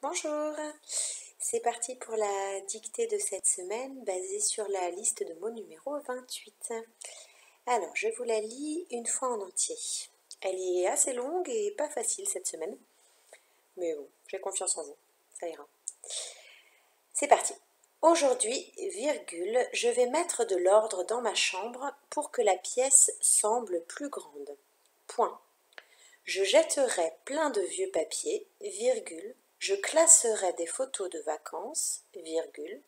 Bonjour, c'est parti pour la dictée de cette semaine basée sur la liste de mots numéro 28. Alors, je vous la lis une fois en entier. Elle est assez longue et pas facile cette semaine, mais bon, j'ai confiance en vous, ça ira. C'est parti. Aujourd'hui, virgule, je vais mettre de l'ordre dans ma chambre pour que la pièce semble plus grande. Point. Je jetterai plein de vieux papiers, virgule, je classerai des photos de vacances, virgule,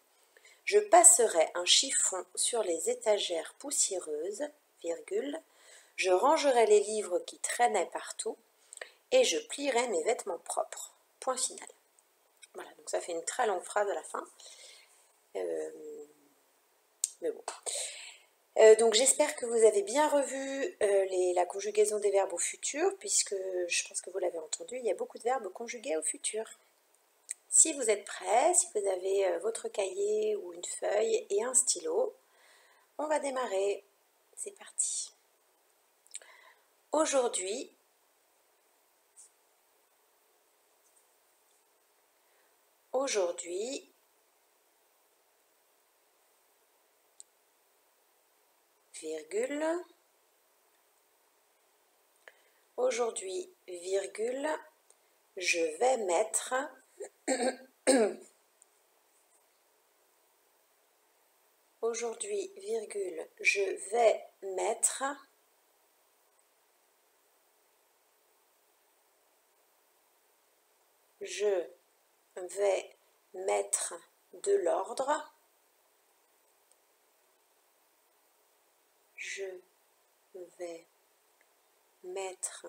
je passerai un chiffon sur les étagères poussiéreuses, virgule, je rangerai les livres qui traînaient partout et je plierai mes vêtements propres. Point final. Voilà, donc ça fait une très longue phrase à la fin. Mais bon. Donc j'espère que vous avez bien revu la conjugaison des verbes au futur, puisque je pense que vous l'avez entendu, il y a beaucoup de verbes conjugués au futur. Si vous êtes prêts, si vous avez votre cahier ou une feuille et un stylo, on va démarrer. C'est parti. Aujourd'hui, virgule, aujourd'hui, virgule, je vais mettre aujourd'hui, virgule, je vais mettre de l'ordre. Je vais mettre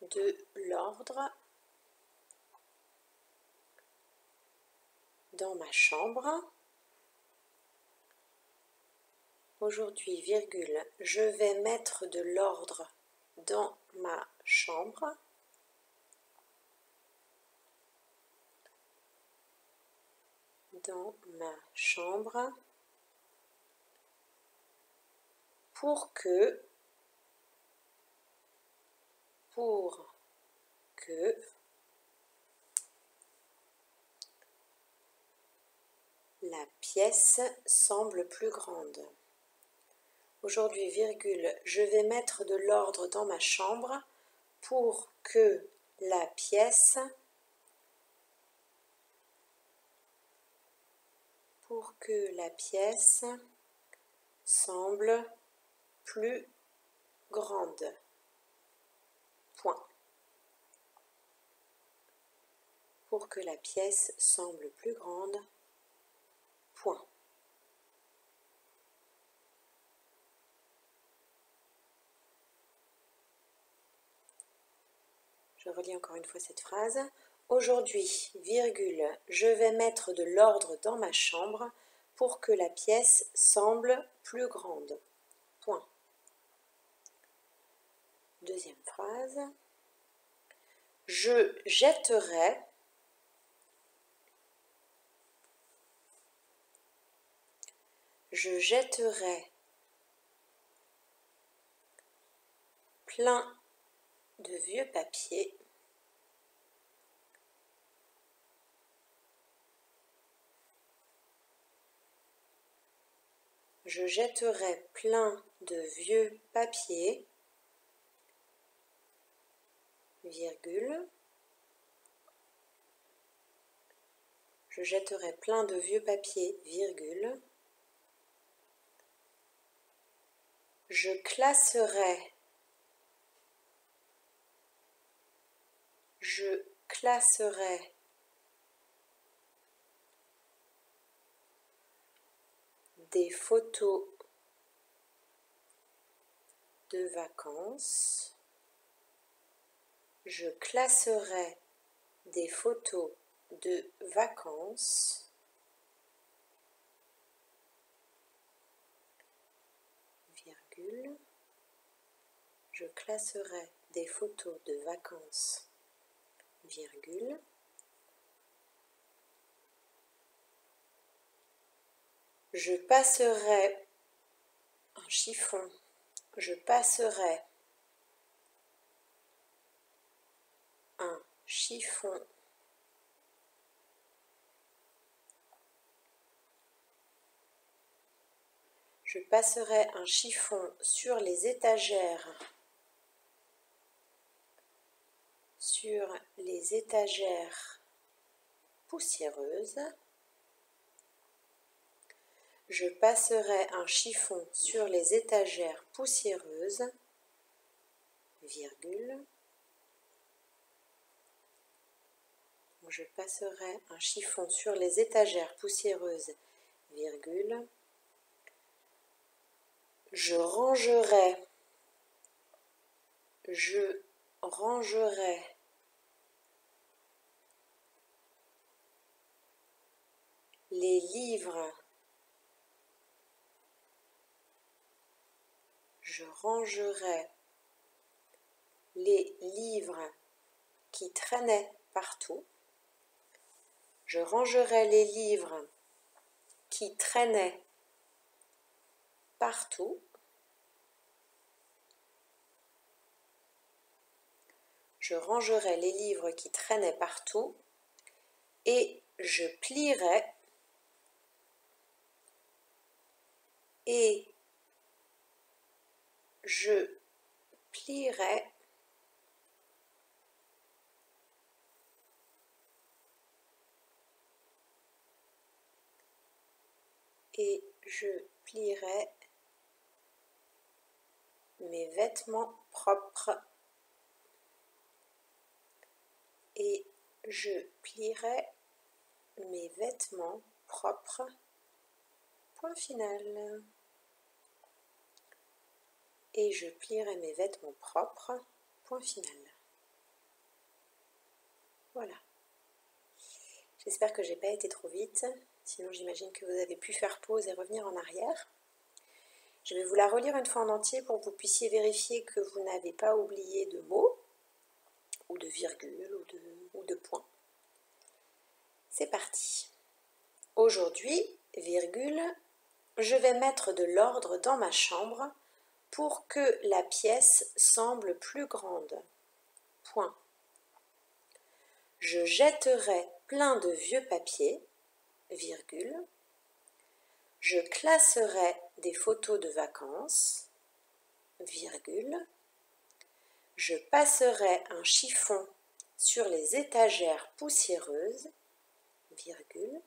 de l'ordre dans ma chambre. Aujourd'hui, virgule, je vais mettre de l'ordre dans ma chambre. Dans ma chambre. Pour que la pièce semble plus grande. Aujourd'hui, virgule, je vais mettre de l'ordre dans ma chambre pour que la pièce semble plus grande. Point. Pour que la pièce semble plus grande. Point. Je relis encore une fois cette phrase. Aujourd'hui, virgule, je vais mettre de l'ordre dans ma chambre pour que la pièce semble plus grande. Point. Deuxième phrase. Je jetterai plein de vieux papiers je jetterai plein de vieux papiers, virgule, je jetterai plein de vieux papiers, virgule, je classerai des photos de vacances. Je classerai des photos de vacances. Virgule. Je classerai des photos de vacances. Virgule. Je passerai un chiffon. Je passerai un chiffon Je passerai un chiffon sur les étagères poussiéreuses. Je passerai un chiffon sur les étagères poussiéreuses, virgule. Je passerai un chiffon sur les étagères poussiéreuses, virgule. Je rangerai les livres. Je rangerai les livres qui traînaient partout. Je rangerai les livres qui traînaient partout. Je rangerai les livres qui traînaient partout et je plierai mes vêtements propres. Et je plierai mes vêtements propres. Point final. Et je plierai mes vêtements propres. Point final. Voilà. J'espère que j'ai pas été trop vite. Sinon, j'imagine que vous avez pu faire pause et revenir en arrière. Je vais vous la relire une fois en entier pour que vous puissiez vérifier que vous n'avez pas oublié de mots, ou de virgule, ou de points. C'est parti. Aujourd'hui, virgule, je vais mettre de l'ordre dans ma chambre pour que la pièce semble plus grande. Point. Je jetterai plein de vieux papiers, virgule. Je classerai des photos de vacances, virgule. Je passerai un chiffon sur les étagères poussiéreuses, virgule.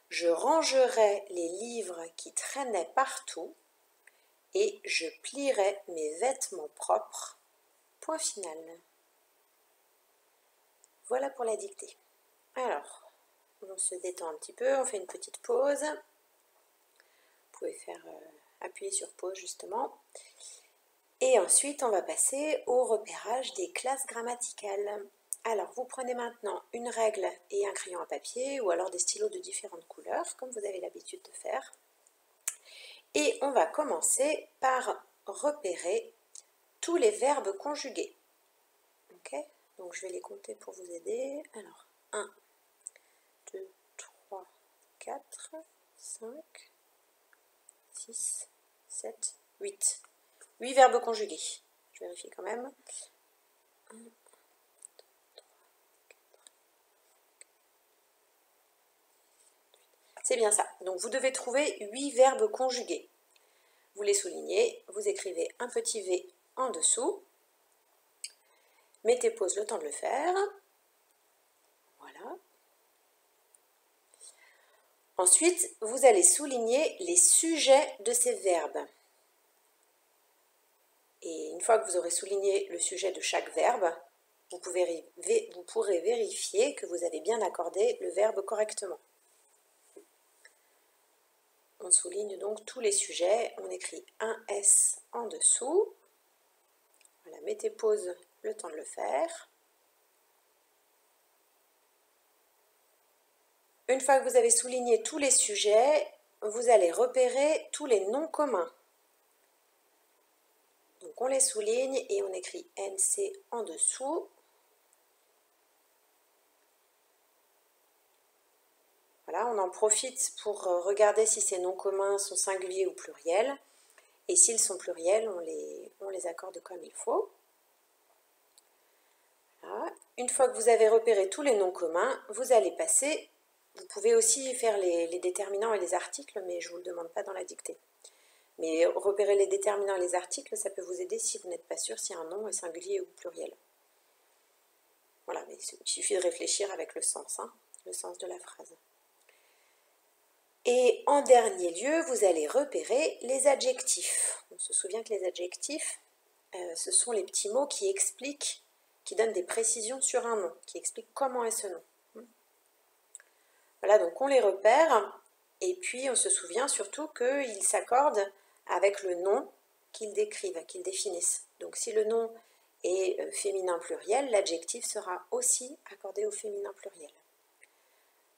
Je rangerai les livres qui traînaient partout et je plierai mes vêtements propres. Point final. Voilà pour la dictée. Alors, on se détend un petit peu, on fait une petite pause. Vous pouvez faire appuyer sur pause justement. Et ensuite, on va passer au repérage des classes grammaticales. Alors, vous prenez maintenant une règle et un crayon à papier ou alors des stylos de différentes couleurs, comme vous avez l'habitude de faire. Et on va commencer par repérer tous les verbes conjugués. Ok ? Donc, je vais les compter pour vous aider. Alors, 1, 2, 3, 4, 5, 6, 7, 8. 8 verbes conjugués. Je vérifie quand même. 1, 2, 3, 4. C'est bien ça. Donc, vous devez trouver 8 verbes conjugués. Vous les soulignez, vous écrivez un petit V en dessous. Mettez pause le temps de le faire. Voilà. Ensuite, vous allez souligner les sujets de ces verbes. Et une fois que vous aurez souligné le sujet de chaque verbe, vous pourrez vérifier que vous avez bien accordé le verbe correctement. On souligne donc tous les sujets, on écrit un S en dessous. Voilà, mettez pause le temps de le faire. Une fois que vous avez souligné tous les sujets, vous allez repérer tous les noms communs. Donc on les souligne et on écrit NC en dessous. Voilà, on en profite pour regarder si ces noms communs sont singuliers ou pluriels. Et s'ils sont pluriels, on les accorde comme il faut. Voilà. Une fois que vous avez repéré tous les noms communs, vous allez passer Vous pouvez aussi faire les déterminants et les articles, mais je ne vous le demande pas dans la dictée. Mais repérer les déterminants et les articles, ça peut vous aider si vous n'êtes pas sûr si un nom est singulier ou pluriel. Voilà, mais il suffit de réfléchir avec le sens de la phrase. Et en dernier lieu, vous allez repérer les adjectifs. On se souvient que les adjectifs, ce sont les petits mots qui expliquent, qui donnent des précisions sur un nom, qui expliquent comment est ce nom. Voilà, donc on les repère, et puis on se souvient surtout qu'ils s'accordent avec le nom qu'ils décrivent, qu'ils définissent. Donc si le nom est féminin pluriel, l'adjectif sera aussi accordé au féminin pluriel.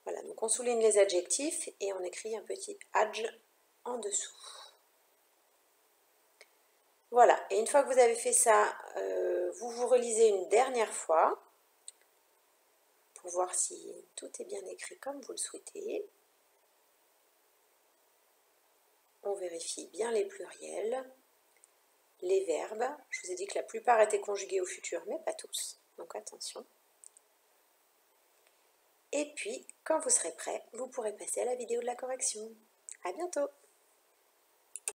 Voilà, donc on souligne les adjectifs et on écrit un petit adj en dessous. Voilà, et une fois que vous avez fait ça, vous vous relisez une dernière fois pour voir si tout est bien écrit comme vous le souhaitez. On vérifie bien les pluriels, les verbes. Je vous ai dit que la plupart étaient conjugués au futur, mais pas tous, donc attention. Et puis, quand vous serez prêt, vous pourrez passer à la vidéo de la correction. À bientôt!